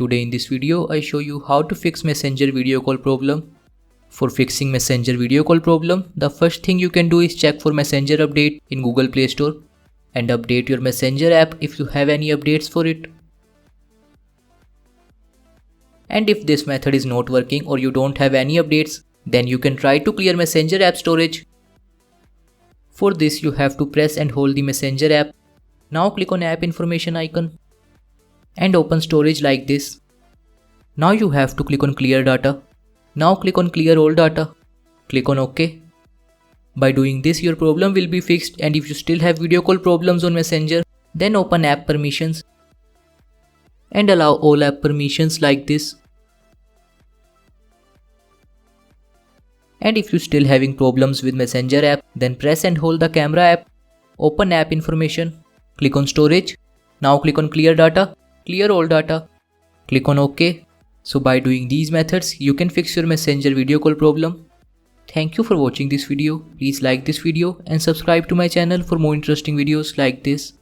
Today in this video I show you how to fix Messenger video call problem. For fixing Messenger video call problem, the first thing you can do is check for Messenger update in Google Play Store and update your Messenger app if you have any updates for it. And if this method is not working or you don't have any updates, then you can try to clear Messenger app storage. For this you have to press and hold the Messenger app. Now click on app information icon and open storage like this. Now you have to click on clear data. Now click on clear all data. Click on OK. By doing this your problem will be fixed, and if you still have video call problems on Messenger, then open app permissions and allow all app permissions like this. And if you still having problems with Messenger app, then press and hold the camera app. Open app information. Click on storage. Now click on clear data. Clear all data. Click on OK. So by doing these methods, you can fix your Messenger video call problem. Thank you for watching this video. Please like this video and subscribe to my channel for more interesting videos like this.